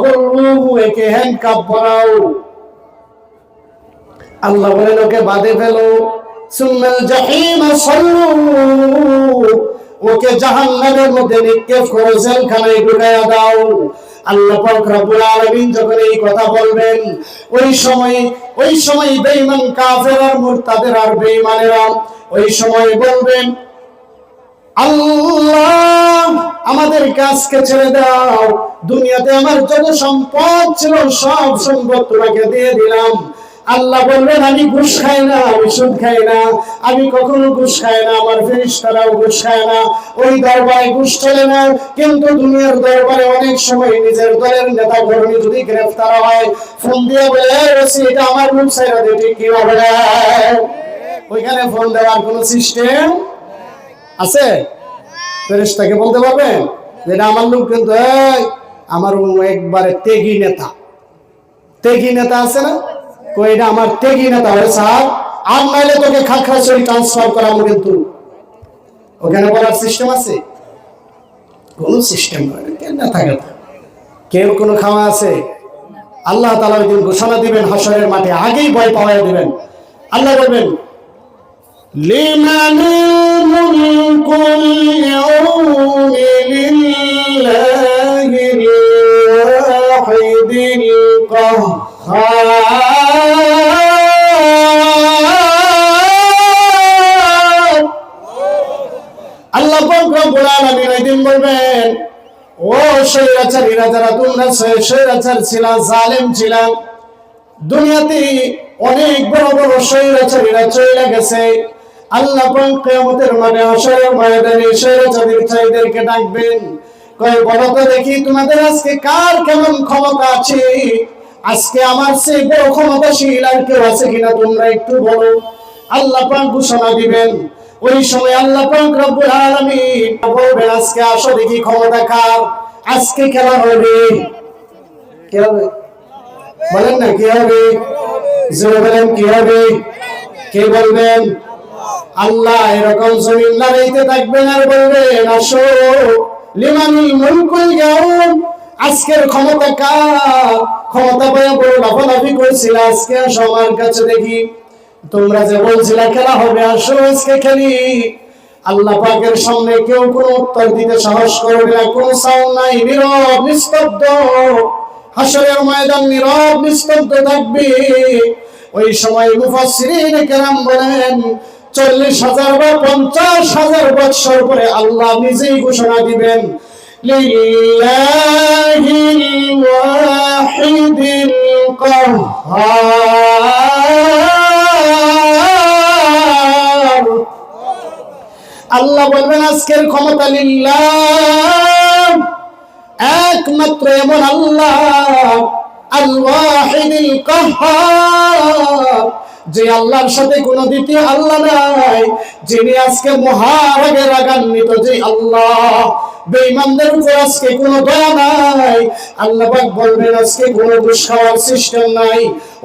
ফাগুল্লুহু, একে হ্যান্ডকাপ পরাও। আল্লাহ বলেন ওকে বাঁধে ফেলো। সুম্মাল জাহিমা সাল্লু, ওকে জাহান্নামের মধ্যে নিক্ষেপ করে জেলখানায় ঢুকায়া দাও। আল্লাহ পাক রব্বুল আলামিন যখন এই কথা বলবেন, ওই সময় বেঈমান কাফের আর মুরতাদের আর বেঈমানেরা ওই সময় বলবেন, আল্লাহ আমাদের কাজকে ছেড়ে দাও, দুনিয়াতে আমার যত সম্পদ ছিল সব সম্পদ তোমাকে দিয়ে দিলাম। আল্লাহ বলবেন, আমি ঘুষ খাই না, আমি সুদ খাই না, আমি কখনো ঘুষ খাই না, আমার ফেরেশতারাও ঘুষ খায় না, ওই দরবারে ঘুষ চলে না। কিন্তু দুনিয়ার দরবারে অনেক সময় নিজের দলের নেতা কর্মী যদি গ্রেফতার হয়, ফোন দিয়ে বলে, এটা আমার লোক ছাইরা দে, ঠিক কি হবে? ওইখানে ফোন দেওয়ার কোন সিস্টেম আছে? ফেরেশতাকে বলতে পারবেন যেটা আমার লোক, কিন্তু আমার একবারে তেগি নেতা আছে না, কইটা আমার তেগি নেতা হয় স্যার, আর নাইলে তোকে খাগড়াছড়ি ট্রান্সফার করাবো। কিন্তু ওখানে বলার সিস্টেম আছে? কোন সিস্টেম নয়। কেন থাকে? কেউ কোনো খাওয়া আছে? আল্লাহ তাআলা ওই দিন ঘোষণা দিবেন হাশরের মাঠে, আগেই ভয় পাওয়াই দিবেন। আল্লাহ বলবেন, লিমানিল মুলকুল ইয়াউমি লিল্লাহিল ওয়াহিদিল কাহ্হার। আল্লাহ পাক রব্বুল আলামিন ওই দিন বলবেন, ও স্বৈরাচারীরা, যারা তোমরা স্বৈরাচার ছিলা, জালেম ছিলা, দুনিয়াতে অনেক বড় বড় স্বৈরাচারীরা চলে গেছে। আল্লাহ পাক কিয়ামতের মাঠে হাশরের ময়দানে স্বৈরাচারীদেরকে ডাকবেন, কয় বলো তো দেখি তোমাদের আজকে কার কেমন ক্ষমতা আছে? আজকে আমার চেয়ে বড় ক্ষমতাশীল আর কেউ আছে কিনা তোমরা একটু বলো। আল্লাহ পাক ঘোষণা দিবেন। ওই সময় আল্লাহ পাক রব্বুল আলামিন বলবেন, আজকে আসো দেখি ক্ষমতা কার। আজকে খেলা হবে। কি হবে বলেন না? কি হবে? জোরে বলেন, কি হবে? কে বলবেন? আল্লাহ। এরকম জমিন লড়াইতে থাকবেন আর বলবেন, আসো লিমানিল মুলকুল ইয়াউম, আজকের ক্ষমতা কার? ক্ষমতা পাওয়া বড় লাফালাফি করছিল, আজকে আসো আমার কাছে দেখি। তোমরা যে বলছিলা খেলা হবে, আসো আজকে খেলি। আল্লাহ পাকের সামনে কেউ কোনো উত্তর দিতে সাহস করবে না, কোনো সাউন্ড নাই, নীরব নিস্তব্ধ। হাশরের ময়দান নীরব নিস্তব্ধ থাকবে। ওই সময় মুফাসসিরিন কেরাম বলেন, 40,000 বা 50,000 বছর পরে আল্লাহ নিজেই ঘোষণা দিবেন, লিল্লাহিল ওয়াহিদিল কাহ্হার। আল্লাহ বলবেন, আজকের ক্ষমতা লিল্লাহ, একমাত্র এমন আল্লাহ, আল ওয়াহিদুল কাহ্হার, যে আল্লাহর সাথে কোনো দ্বিতীয় আল্লাহ নাই, যিনি আজকে মহারাগে রাগান্বিত, যে আল্লাহ বেঈমানদের উপর আজকে কোনো দয়া নাই। আল্লাহ পাক বলবেন, আজকে কোনো ঘুষ খাওয়ার সিস্টেম নাই।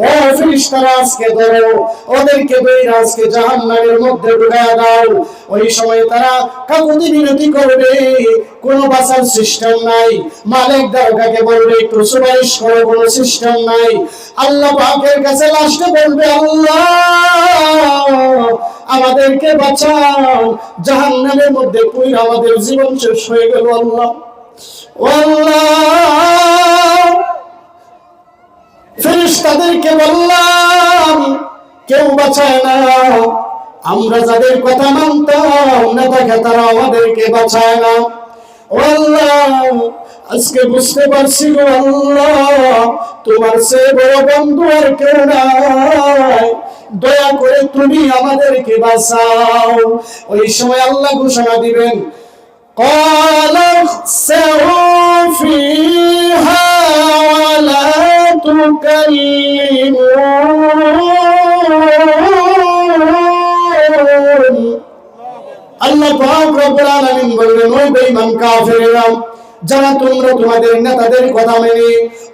ও ফেরেশতারা, আজকে ধরো ওদেরকে ধরে আজকে জাহান্নামের মধ্যে ঢুকায়া দাও। ওই সময় তারা কাকুতি বিনতি করবে, কোনো বাঁচার সিস্টেম নাই। মালিক দরগাকে বলবে, একটু সুপারিশ করো, কোনো সিস্টেম নাই। আল্লাহ পাকের কাছে লাস্টে বলবে, আল্লাহ আমাদেরকে বাঁচাও, জাহান্নামের মধ্যে পুরো আমাদের জীবন শেষ হয়ে গেল। আল্লাহ আল্লাহ, ফেরেশতাদেরকে বললাম, কেউ বাঁচায় না। আমরা যাদের কথা মানতাম না, তারা আমাদেরকে বাঁচায় না। আল্লাহ, আজকে বুঝতে পারছি গো আল্লাহ, তোমার চেয়ে বড় বন্ধু আর কেউ নাই। দয়া করে তুমি আমাদেরকে বাঁচাও। ওই সময় আল্লাহ ঘোষণা দিবেন, ক্বালা ইখসাউ ফিহা ওয়া লা তুকাল্লিমুন। আল্লাহ পাক রব্বুল আলামিন বললেন, ও বেঈমান কাফেররা, যারা তোমরা তোমাদের নেতাদের কথা মেনে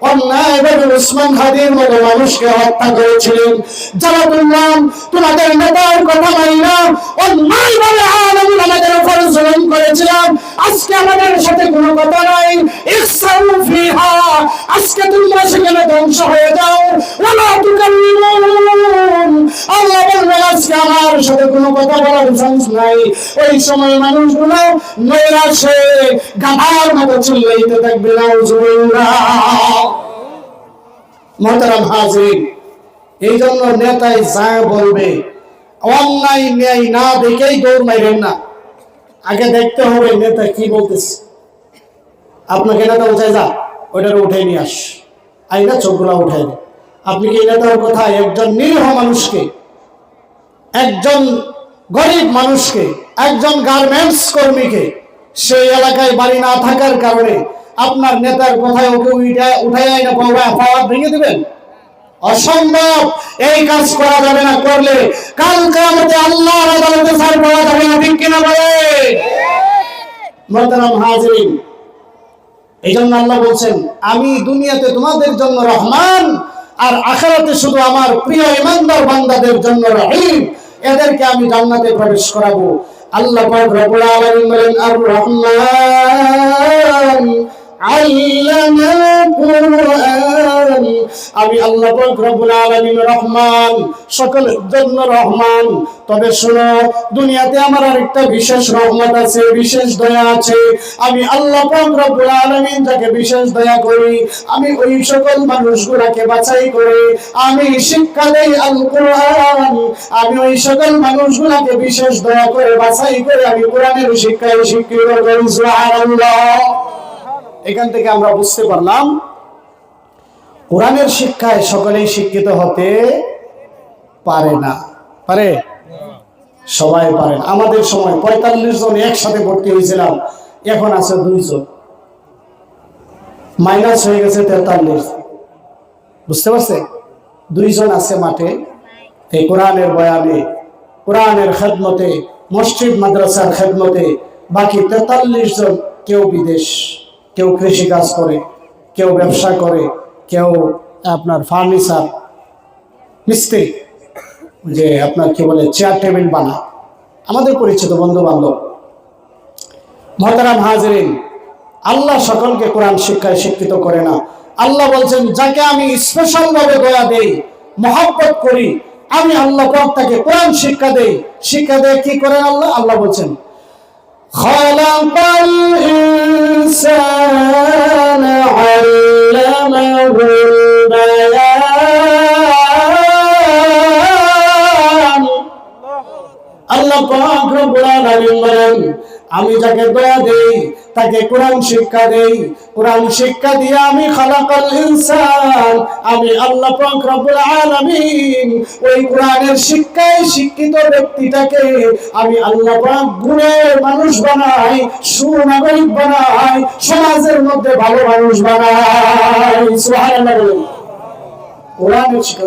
অন্যায়ভাবে ওসমান হাদির মতো মানুষকে হত্যা করেছিলেন, যারা বললাম তোমাদের নেতার কথা মানি না, অন্যায়ভাবে আলমুল আমাদের উপর জুলুম করেছিলাম, আজকে আমাদের সাথে কোনো কথা নাই, ইসরাউ ফিহা, আজকে তোমরা সেখানে ধ্বংস হয়ে যাও, ওয়ালা তুকাল্লিমুন, আল্লাহ বলবেন আজকে আমার সাথে কোনো কথা বলার চান্স নাই। ওই সময় মানুষগুলো নৈরাশে গাধার মতো চিল্লাইতে থাকবে, নাউজুবিল্লাহ। মুহতারাম হাজিরিন, এই জন্য নেতাই যা বলবে অন্যায় ন্যায় না দেখেই দৌড় মাইরেন না, আগে দেখতে হবে নেতা কি বলতেছে। আপনাকে নেতা উঠায় যা, ওইটারে উঠে নিয়ে আস, আইনা চোখগুলা উঠাই দে। আপনি কি নেতার কথা একজন নিরীহ মানুষকে, একজন গরিব মানুষকে, একজন গার্মেন্টস কর্মীকে, সেই এলাকায় বাড়ি না থাকার কারণে আপনার নেতার কথায় ওকে উঠাই আইনা পাওয়া ভেঙে দিবেন? অসম্ভব। এই কাজ করা যাবে না, করলে কাল কিয়ামতে আল্লাহর আদালতে ছাড় পাওয়া যাবে না, ঠিক কিনা বলে? মুহতারাম হাজিরিন, এই জন্য আল্লাহ বলছেন আমি দুনিয়াতে তোমাদের জন্য রহমান, আর আখিরাতে শুধু আমার প্রিয় ইমানদার বান্দাদের জন্য রহিম, এদেরকে আমি জান্নাতে প্রবেশ করাবো। আল্লাহ পাক রব্বুল আলামিন বলেন আর রহমান আল্লামাল কুরআন, আমি আল্লাহ পাক রব্বুল আলামিন রহমান, সকলের জন্য রহমান। তবে শোনো, দুনিয়াতে আমার আরেকটা বিশেষ রহমত আছে, বিশেষ দয়া আছে। আমি আল্লাহ পাক রব্বুল আলামিন যাকে বিশেষ দয়া করি, আমি ওই সকল মানুষগুলোকে বাছাই করে আমি শিক্ষা দেই আল কোরআন। আমি ওই সকল মানুষগুলোকে বিশেষ দয়া করে বাছাই করে আমি কোরআনের শিক্ষায় শিক্ষিত করি। সুবহানাল্লাহ। এখান থেকে আমরা বুঝতে পারলাম কোরআনের শিক্ষায় সকলেই শিক্ষিত হতে পারে না। পারে? সবাই পারেন। আমাদের সময় 45 জন একসাথে ভর্তি হয়েছিলাম, এখন আছে 2 জন, মাইনাস হয়ে গেছে 43। বুঝতে পারছে? 2 জন আছে মাঠে এই কোরআনের বয়ানে, কোরআনের খেদমতে, মসজিদ মাদ্রাসার খেদমতে। বাকি 43 জন কেউ বিদেশ, কেউ কৃষি কাজ করে, কেউ ব্যবসা করে, কেউ আপনার ফার্নিচার মিস্ত্রি, যে আপনার কি বলে চেয়ার টেবিল বানা, আমাদের পরিচিত বন্ধু বান্ধব। মুহতারাম হাজিরিন, আল্লাহ সকলকে কোরআন শিক্ষায় শিক্ষিত করে না। আল্লাহ বলছেন যাকে আমি স্পেশাল ভাবে দয়া দেই, মহব্বত করি, আমি আল্লাহ পাক তাকে কোরআন শিক্ষা দেই। শিক্ষা দেয় কি করেন আল্লাহ? আল্লাহ বলছেন খালাকাল ইনসানা আল্লামাহুল বায়ান। আল্লাহ পাক রব্বুল আলামিন বলেন আমি যাকে দয়া দেই তাকে কোরআন শিক্ষা দেই। কোরআন শিক্ষা দিয়ে আমি খালাকাল ইনসান, আমি আল্লাহ পাক রব্বুল আলামিন ওই কোরআনের শিক্ষায় শিক্ষিত ব্যক্তিটাকে আমি আল্লাহ পাক গুণের মানুষ বানাই, সুনাগরিক বানাই, সমাজের মধ্যে ভালো মানুষ বানাই। সুবহানাল্লাহ। কোরআনের শিক্ষা